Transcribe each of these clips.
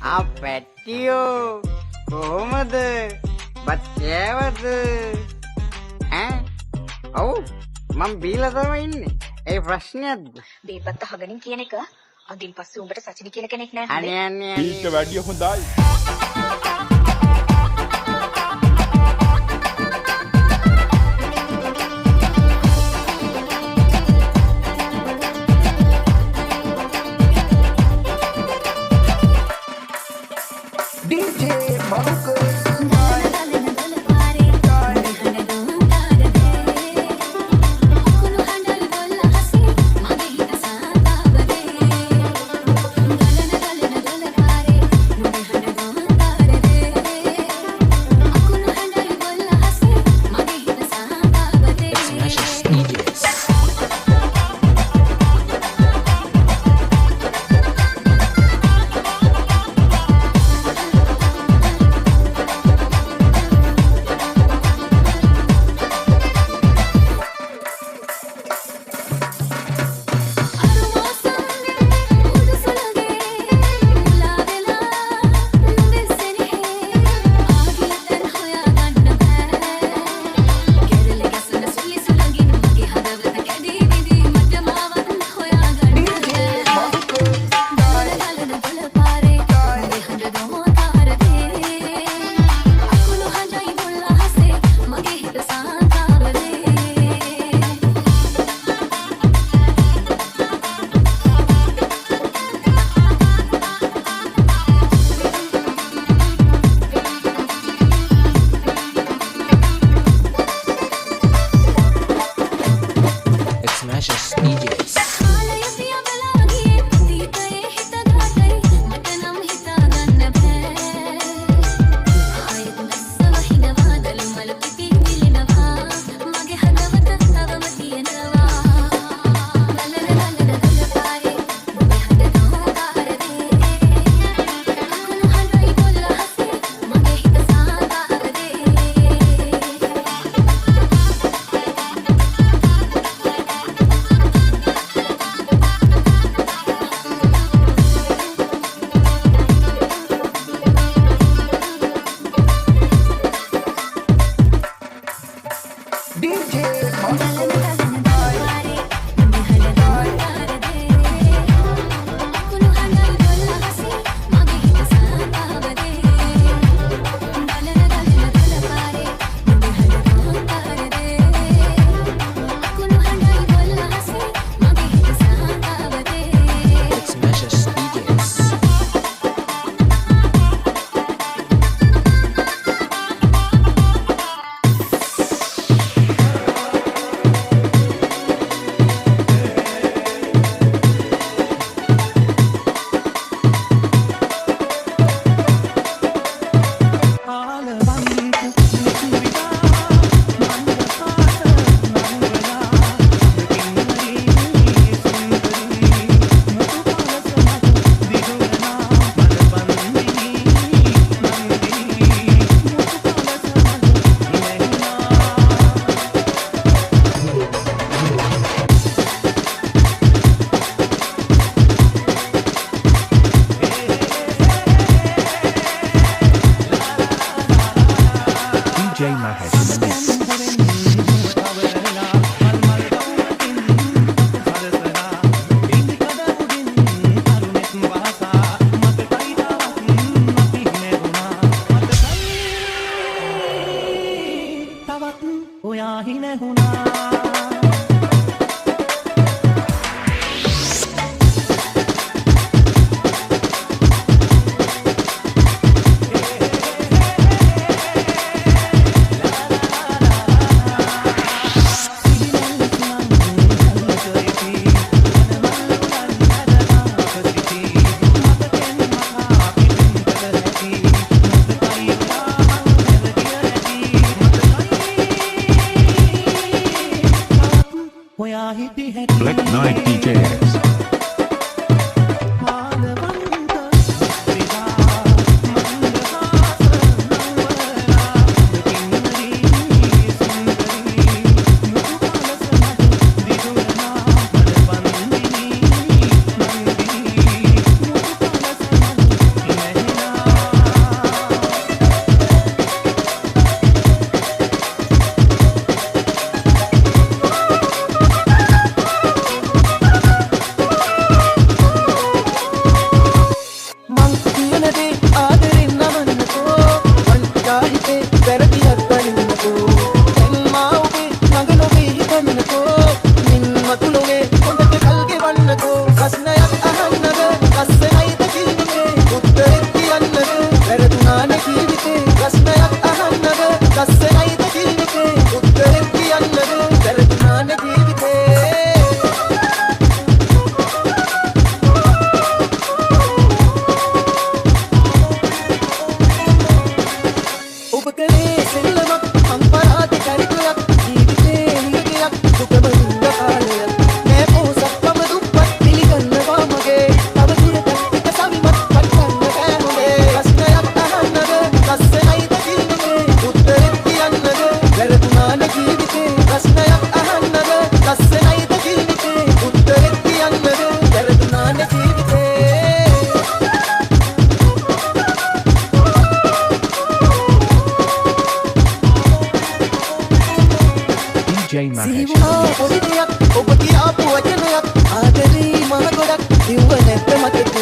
පැටියෝ කොහොමද බත් කෑවද ඈ ඔව් මම බීලා තමයි ඉන්නේ ඒ ප්‍රශ්නයක්ද බේපත් අහගනින් කියන එක අදින් පස්සේ උඹට සචිනි කියලා කෙනෙක් නැහැ අනේ අනේ ඊට වැඩිය හොඳයි. සීවුනා පොඩි දෙයක් ඔබ කියාපු වචනයක් ආදරේ මහ ගොඩක් කිව්ව නැත්ත මතකයක්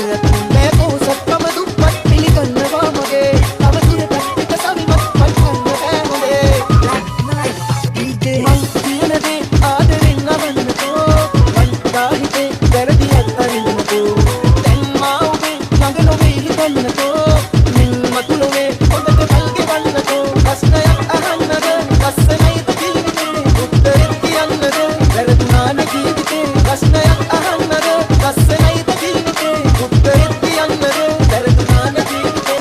නෑ පොසත්කම දුප්පත් පිළිගන්නවා මගේ තව දුරටත් එක සවිමත් පටන්න බෑ හොඳේ මං කියන දේ ආදරෙන් අවන්නකෝ වන්දා හිතේ වැරදියක් අරින්නකෝ දැන් මා ඔබේ ළඟ නොවේ හිතන්නකෝ මින් මතුලොවේ හොඳට කල් ගෙවන්නකෝ ප්‍රශ්නයක් අහන්නද ලස්සනයිද ජීවිතේ උත්තරෙත් කියන්නද වැරදුනාන ජීවිතේ ප්‍රශ්නයක් අහන්නද ලස්සනයිද ජීවිතේ උත්තරෙත් කියන්නද වැරදුනාන ජීවිතේ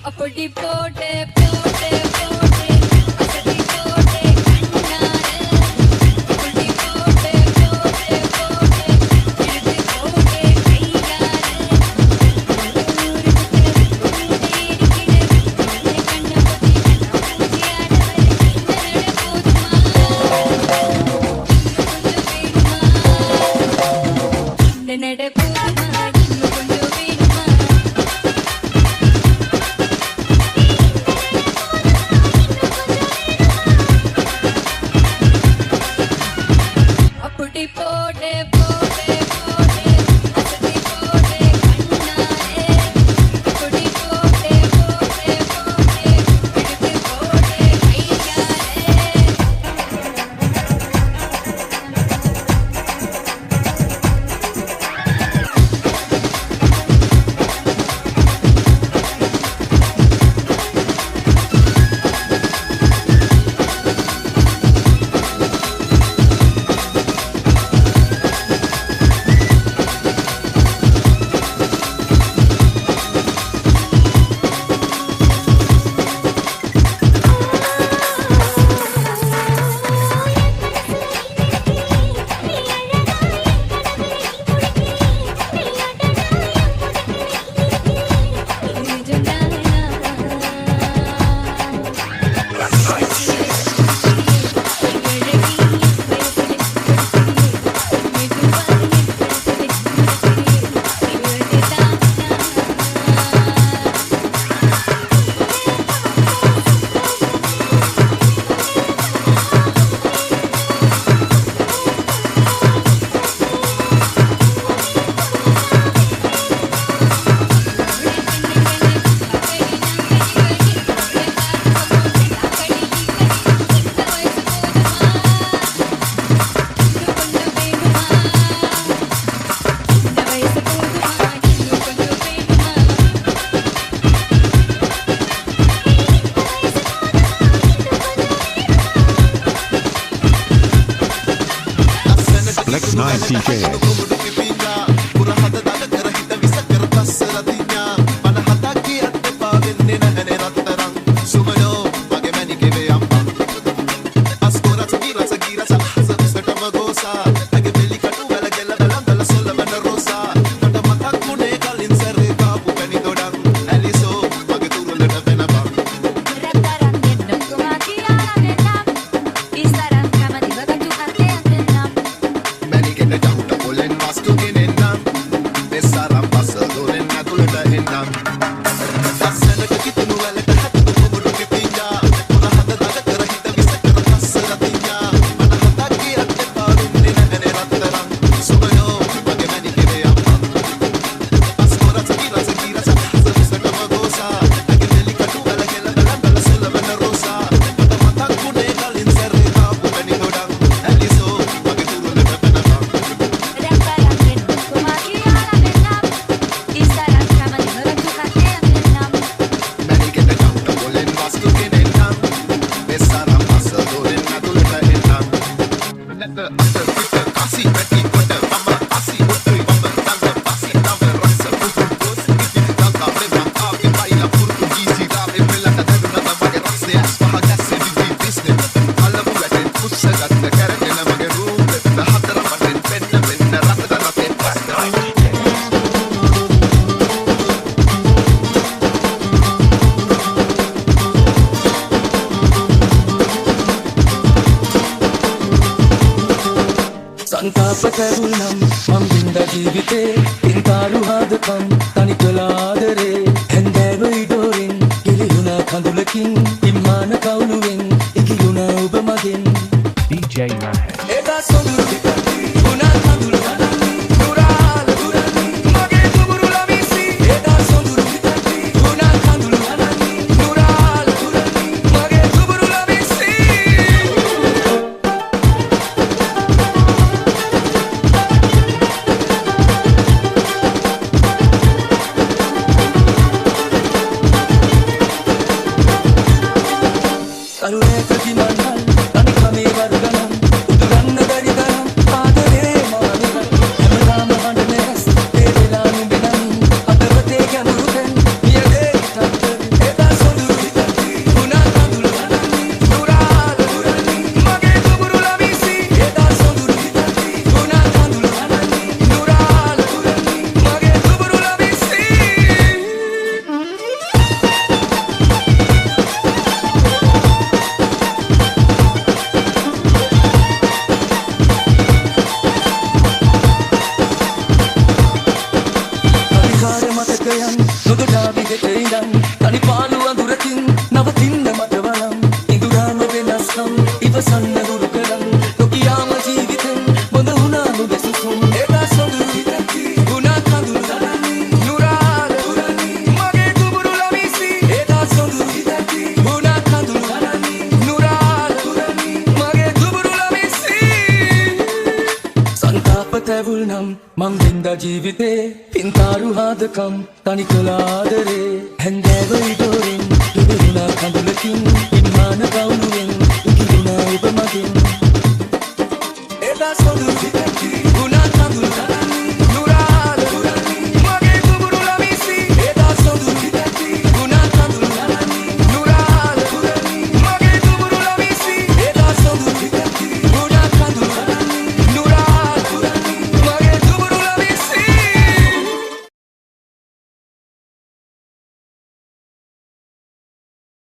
அப்படி போட்டே போட்டே போட்டே அசடி போட்டே கண்ணாரே அப்படி போட்டே போட்டே போட்டே இழுத்து போட்டே கையாரே ஊரு தேடிக்கிட கண்ண பத்தி பூஜியாடவரே இந்த நட போதுமா இன்னும் கொஞ்சம் வேணுமா அப்படி போட்டே போட்டே போட்டே அசடி போட்டே கண்ணாரே அப்படி போட்டே போட்டே போட்டே இழுத்து போட்டே கையாரே Flex 9 TK. Instagram, kama di ba ganito arte ang ganap? Many get the down, the pulling mask. සංතාපතරුනම් මං බින්ද ජීවිතේ පින්තාරු හදකම් තනි කලාදරේ හැන්දෑව ඉඩෝරෙන් ගිලිහුණා කඳුලකින් ඉම්මාන කවුළුවෙන් ඉගිලුණා ඔබ මගෙන් DJ Mahesh. එදා සොඳුරු විකල්පි ගුණා කඳුළු හදන්නේ නුරාල දුරන්නේ මගේ දුබුරු ලවිසි එදා සොඳුරු විකල්පි ගුණා කඳුළු හදන්නේ නුරාල දුරන්නේ මගේ දුබුරු ලවිසි කරුණේ කකිමන්හල් තනි කමේ වර්ගනම් උදුරන්න බැරි තරම් ආදරේ මානෙක හැමදාම හඬනස් ඒ වෙලා නුඹෙනම් අතවතේ ගැඹුරුෙන් නියදේ තත්ත එදා සොඳුරු විකල්පි ගුණා කඳුළු හදන්නේ නුරාල දුරන්නේ මගේ දුබුරු ලවිසි එදා සොඳුරු විකල්පි ගුණා කඳුළු හදන්නේ නුරාල දුරන්නේ මගේ දුබුරු ලවිසි අධිකාර මතකයන් නොදොඩා විගෙට ඉඳන් තනි පාළු අඳුරකින් නවතින්න මට වරම් ඉඳුරාම වෙනස්කම් ඉවසන්න දුරු කරන් නොකියාම ජීවිතෙන් බොඳ වුණා නුඹ සුසුම් එදා සොඳුරු විකල්පි ගුණා කඳුළු හදන්නේ නුරාල දුරන්නේ මගේ දුබුරු ලවිසි එදා සොඳුරු විකල්පි ගුණා කඳුළු හදන්නේ නුරාල දුරන්නේ මගේ දුබුරු ලවිසි සංතාපතැවුල්නම් මං බින්ද ජීවිතේ පින්තාරු හදකම් තනි කලාදරේ හැන්දෑව ඉඩෝරෙන් දුබුරුණා කඳුලකින් ඉම්මාන කවුළුවෙන් ඉගිලුණා ඔබ මගෙන්